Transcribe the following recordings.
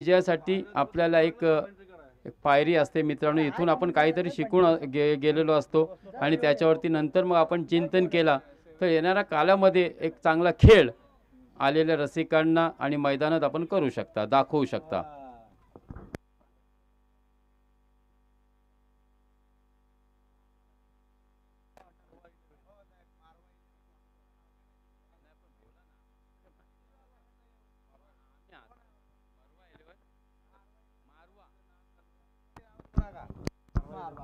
विजयासाठी आपल्याला एक पायरी असते मित्रांनो. इथून आपण काहीतरी शिकून गेलेलो असतो आणि त्याच्यावरती नंतर मग आपण चिंतन केला तर येणाऱ्या कालामध्ये एक चांगला खेळ आलेल्या रसिकांना आणि मैदानात आपण करू शकता, दाखवू शकता.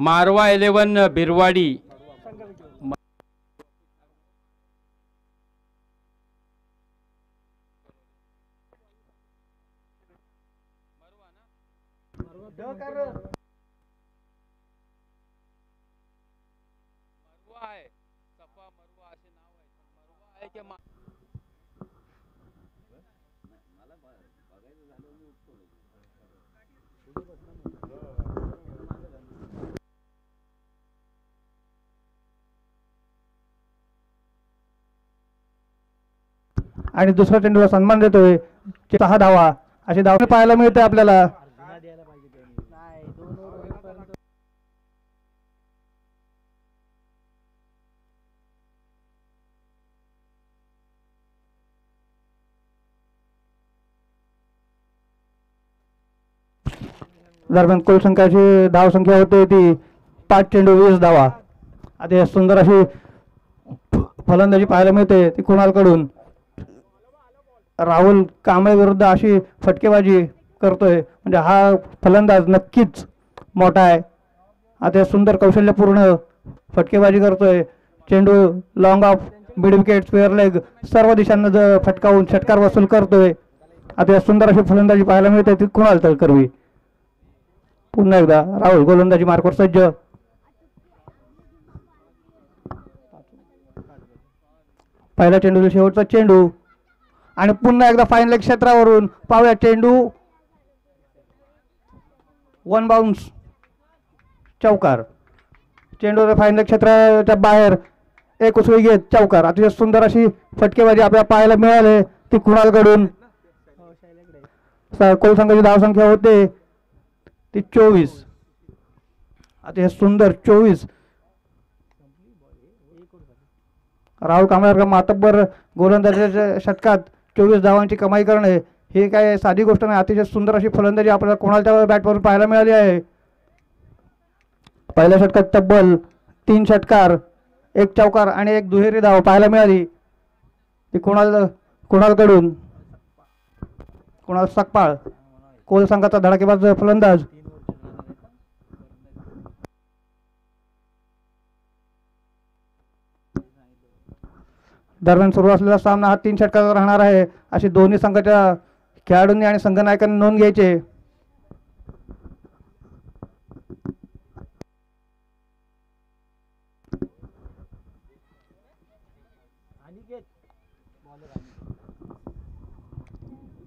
मारवा 11 बिरवाडी. आणि दुसऱ्या चेंडूला सन्मान देतोय. 6 धावा अशी धावा पाहायला मिळते आपल्याला. दरम्यान कुल संख्याची धाव संख्या होते ती 5 चेंडू 20 धावा. आता सुंदर अशी फलंदाजी पाहायला मिळते ती कुणालकडून. राहुल कांबळे विरुद्ध अशी फटकेबाजी करतोय म्हणजे हा फलंदाज नक्कीच मोठा आहे. आता सुंदर कौशल्यपूर्ण फटकेबाजी करतोय. चेंडू long of, mid wicket, square leg सर्व दिशांना फटकावून षटकार वसूल करतोय. आता सुंदर अशी फलंदाजी पाहायला मिळते ती कुणाल तळकरवी. पुन्हा एकदा राहुल गोलंदाजी मार्कवर सज्ज. पहिला चेंडू शेवटचा चेंडू आणि पुन्हा एकदा फाईन लेग क्षेत्रावरून पाहूया चेंडू 1 बाउन्स चौकार. चेंडू फाईन लेग क्षेत्राच्या बाहेर एक उसळी घेत चौकार. अतिशय सुंदर अशी फटकेबाजी आपल्याला पाहायला मिळाली ती कुणालकडून. कुल संघाची धावसंख्या होते ती 24. अतिशय सुंदर 24. राहुल कांबळे मातब्बर गोलंदाजाच्या षटकात 24 धावांची कमाई करणे ही काय साधी गोष्ट नाही. अतिशय सुंदर अशी फलंदाजी आपल्याला कुणालच्या बॅटवरून पाहायला मिळाली आहे. पहिल्या षटकात तब्बल 3 षटकार, 1 चौकार आणि 1 दुहेरी धाव पाहायला मिळाली ती कुणालकडून. कुणाल सकपाळ कोल संघाचा धडाकेबाज फलंदाज. दरम्यान सुरू असलेला सामना हा 3 षटकाचा राहणार आहे अशी दोन्ही संघाच्या खेळाडूंनी आणि संघनायकांनी नोंद घ्यायचे.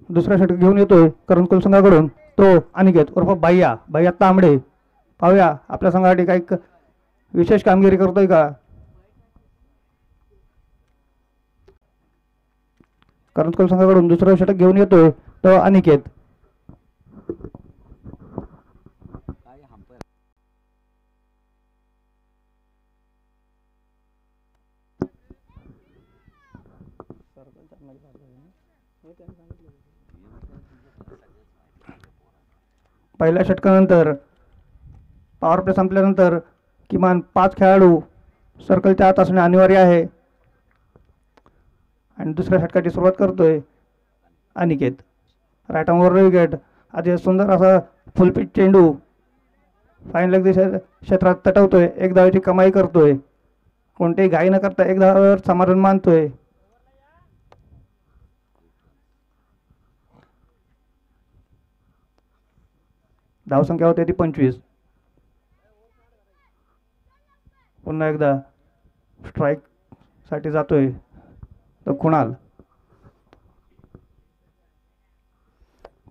दुसरा षटक घेऊन येतोय करंजकुल संघाकडून तो अनिकेत उर्फ भैया तांबडे. पाहूया आपल्या संघासाठी काही विशेष कामगिरी करतोय का. करंजकुल संघाकडून दुसरं षटक घेऊन येतोय तो अनिकेत. पहिल्या षटकानंतर पॉवर प्ले संपल्यानंतर किमान 5 खेळाडू सर्कलच्या आत असणे अनिवार्य आहे. आणि दुसऱ्या षटकाची सुरुवात करतोय अनिकेत. Right आर्मवर wicket. अतिशय सुंदर असा फुलपिच चेंडू फाईन लेग क्षेत्रात तटवतोय. 1 धावेची कमाई करतोय. कोणतेही घाई न करता 1 धावावर समाधान मानतोय. धावसंख्या होते ती 25. पुन्हा एकदा स्ट्राईक साठी जातोय तो कुणाल.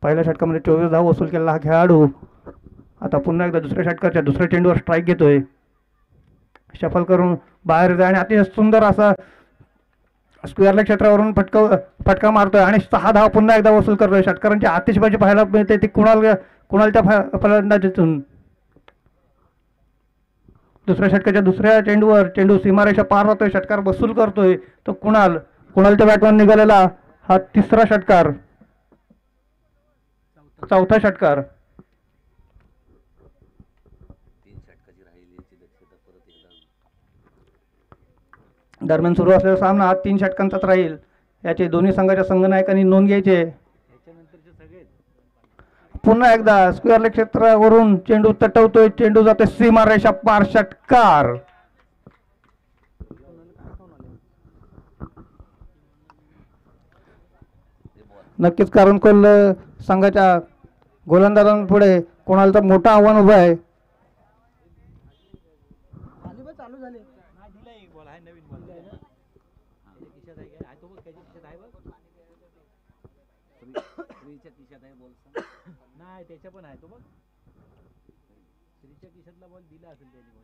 पहिल्या षटकामध्ये 24 धाव वसूल केलेला हा खेळाडू आता पुन्हा एकदा दुसऱ्या षटकाच्या दुसऱ्या चेंडूवर स्ट्राईक घेतोय. शफल करून बाहेर जाणे अतिशय सुंदर असा स्क्वेअर लेग क्षेत्रावरून फटका मारतोय आणि 6 धावा पुन्हा एकदा वसूल करतोय. षटकारांची आतिषबाजी पाहायला मिळते ती कुणालच्या फलंदाजीतून. दुसऱ्या षटकाच्या दुसऱ्या चेंडूवर चेंडू सीमारेषा पार होतोय, षटकार वसूल करतोय तो कुणालच्या बॅटमॅन निघालेला हा तिसरा षटकार, चौथा षटकार. दरम्यान सुरू असलेला सामना हा 3 षटकांचाच राहील याचे दोन्ही संघाच्या संघनायकांनी नोंद घ्यायचे. पुन्हा एकदा स्क्वेअर लेग क्षेत्रावरून चेंडू तटवतोय, चेंडू जाते सीमारेषा पार, षटकार. नक्कीच कारणकोल संघाच्या गोलंदाजांपुढे कोणाला मोठं आव्हान उभं आहे. त्याच्या पण आहे तो बघ, श्रीच्या किशनला बॉल दिला असेल त्याने,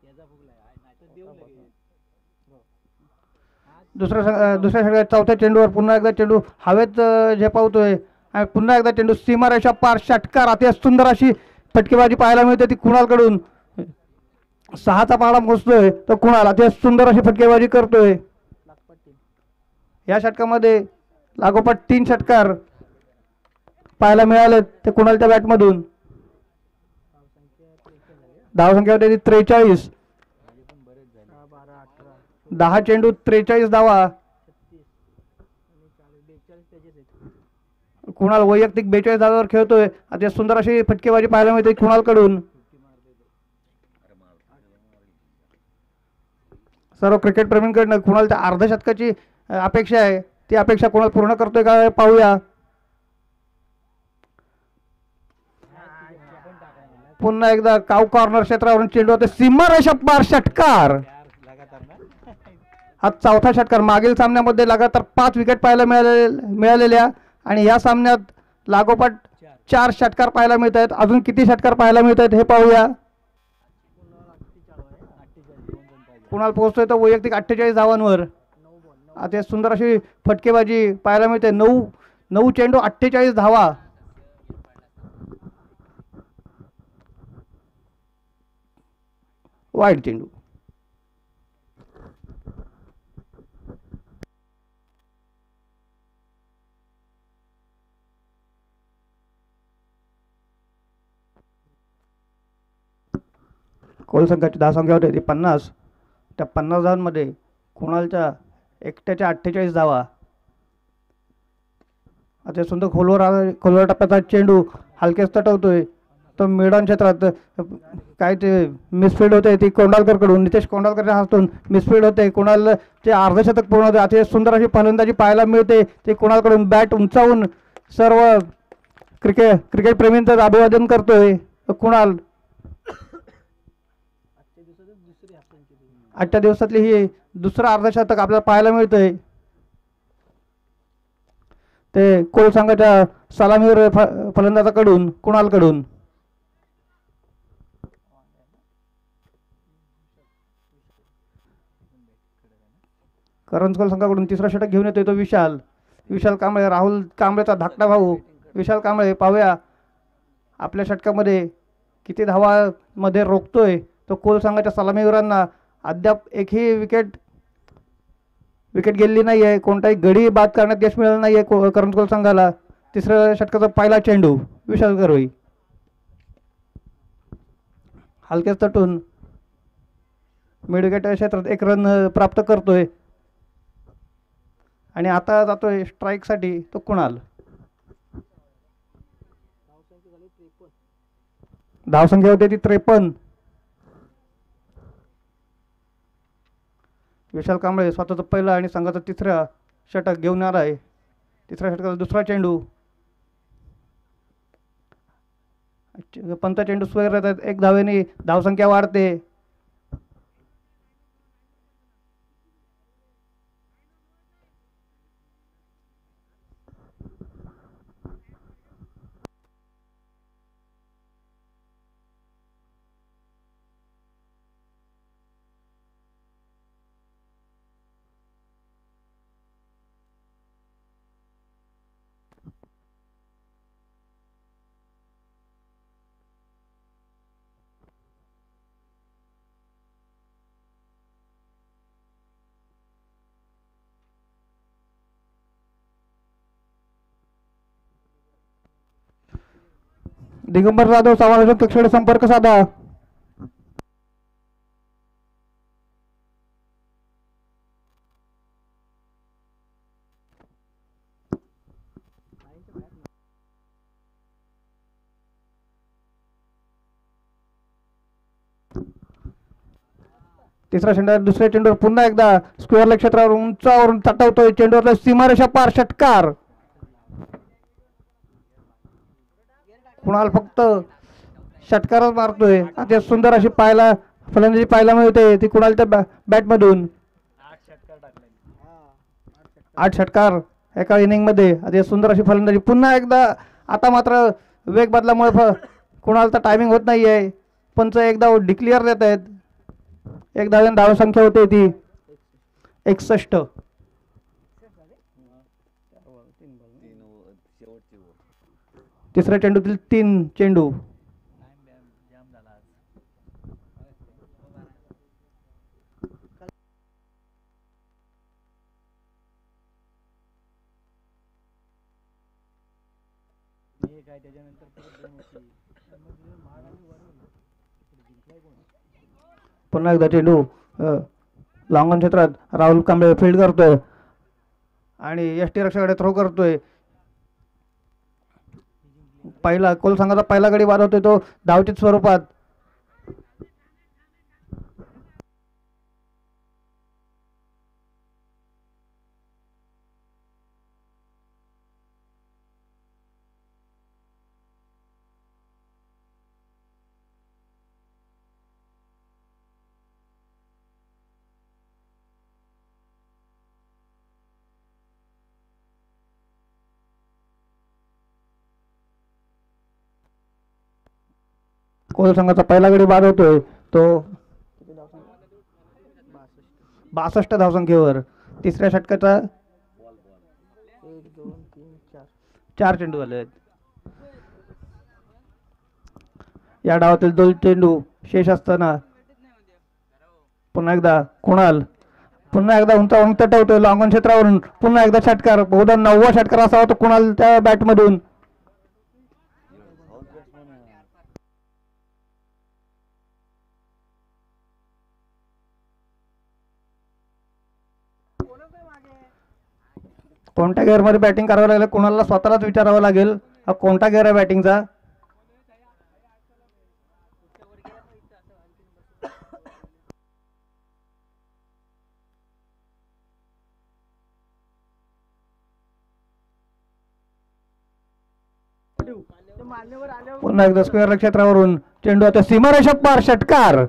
त्याचा फुगला आहे नाही तर देऊ लगेच. दुसऱ्या षटकात चौथ्या चेंडूवर पुन्हा एकदा चेंडू हवेत झेपावतोय आणि पुन्हा एकदा चेंडू सीमारेषा पार, षटकार. अति सुंदर अशी फटकेबाजी पाहायला मिळते ती कुणालकडून. 6चा पाळा मोजतोय तर कुणाल अति सुंदर अशी फटकेबाजी करतोय. या षटकामध्ये लागोपाठ 3 षटकार पाहायला मिळाले ते कुणालच्या बॅटमधून. धावसंख्या होती 43. 10 चेंडू 43 धावा. कुणाल वैयक्तिक 42 धावांवर खेळतोय. अति सुंदर अशी फटकेबाजी पाहायला मिळते कुणालकडून. सर्व क्रिकेट प्रेमींकडनं कुणालच्या अर्धशतकाची अपेक्षा आहे, ती अपेक्षा कुणाल पूर्ण करतोय का पाहूया. पुन्हा एकदा काव कॉर्नर क्षेत्रावरून चेंडू होते सीमारेषा पार, षटकार. हा चौथा षटकार. मागील सामन्यामध्ये लगातार 5 विकेट पाहायला मिळालेल्या आणि या सामन्यात लागोपाठ 4 षटकार पाहायला मिळत आहेत. अजून किती षटकार पाहायला मिळत आहेत हे पाहूया. कुणाल पोहोचतोय तर वैयक्तिक 48 धावांवर. आता सुंदर अशी फटकेबाजी पाहायला मिळते. 9 चेंडू 48 धावा. वाईड चेंडू. कोल संघाची धावसंख्या होती ती 50. त्या 50 धावांमध्ये कुणालच्या एकट्याच्या 48 धावा. आता सुंदर खोलवर टप्प्याचा चेंडू हलकेच तटवतोय तो मिडॉन क्षेत्रात. काय ते मिसफील्ड होते ती कोंडालकरकडून, नितेश कोंडालकरच्या हातून मिसफील्ड होते. कुणालचे अर्धशतक पूर्ण होते. आता सुंदर अशी फलंदाजी पाहायला मिळते ते कुणालकडून. बॅट उंचावून सर्व क्रिकेट प्रेमींचं अभिवादन करतोय कुणाल. आजच्या दिवसातली ही दुसरं अर्धशतक आपल्याला पाहायला मिळतंय ते कोल संघाच्या सलामीवर फलंदाजाकडून कुणालकडून. करंजकोल संघाकडून तिसरा षटक घेऊन येतोय तो विशाल कांबळे, राहुल कांबळेचा धाकटा भाऊ विशाल कांबळे. पाहूया आपल्या षटकामध्ये किती धावामध्ये रोखतोय तो कोल संघाच्या सलामीवीरांना. अद्याप एकही विकेट गेलेली नाही आहे. कोणताही गडी बाद करण्यात यश मिळालं नाही आहे करंजकोल संघाला. तिसऱ्या षटकाचा पहिला चेंडू विशाल करवई हलकेच तटून मिडविकेट क्षेत्रात 1 रन प्राप्त करतोय आणि आता जातोय स्ट्राईक साठी तो कुणाल. धावसंख्या होती ती 53. विशाल कांबळे स्वतःचं पहिलं आणि संघाचं तिसरा षटक घेऊन आला आहे. तिसऱ्या षटकाचा दुसरा चेंडू. पंत चेंडू स्क्वेअर येतात. 1 धावेने धावसंख्या वाढते. दिगंबर जाधव समालोचक कक्षेकडे संपर्क साधा. तिसरा चेंडू दुसऱ्या चेंडूवर पुन्हा एकदा स्क्वेअर क्षेत्रावर उंचावरून तटवतोय चेंडूवरला सीमारेषा पार षटकार. कुणाल फक्त षटकारच मारतोय. अति सुंदर अशी पाहायला फलंदाजी पाहायला मिळते ती कुणालच्या बॅटमधून. 8 षटकार एका इनिंग मध्ये अति सुंदर अशी फलंदाजी. पुन्हा एकदा आता मात्र वेग बदलामुळे कुणालचा टायमिंग होत नाहीये. पंच एकदा डिक्लेअर देत आहेत. एक धाव संख्या होते ती 61. तिसऱ्या चेंडूतील 3 चेंडू. पुन्हा एकदा चेंडू लॉंगॉन क्षेत्रात राहुल कांबळे फील्ड करतोय आणि यष्टी रक्षकाकडे थ्रो करतोय. पहिला कोल संघाचा पहिला गडी बाद होतोय तो धावचित स्वरूपात. कोल संघाचा पहिला गडी बाद होतोय तो 62 धावसंख्येवर. तिसऱ्या षटकाचा 4 चेंडू झाले आहेत. या डावातील 2 चेंडू शेष असताना पुन्हा एकदा कुणाल पुन्हा एकदा उंचावरून तटवतोय लॉंगॉन क्षेत्रावरून. पुन्हा एकदा षटकार. बहुधा 9वा षटकार असावा तो कुणाल त्या बॅटमधून. कोणत्या गेअरमध्ये बॅटिंग करावं लागेल कुणाला स्वतःलाच विचारावं लागेल हा कोणता गेअर आहे बॅटिंगचा. पुन्हा एकदा स्क्वेअर क्षेत्रावरून चेंडू आता सीमारेषा पार षटकार.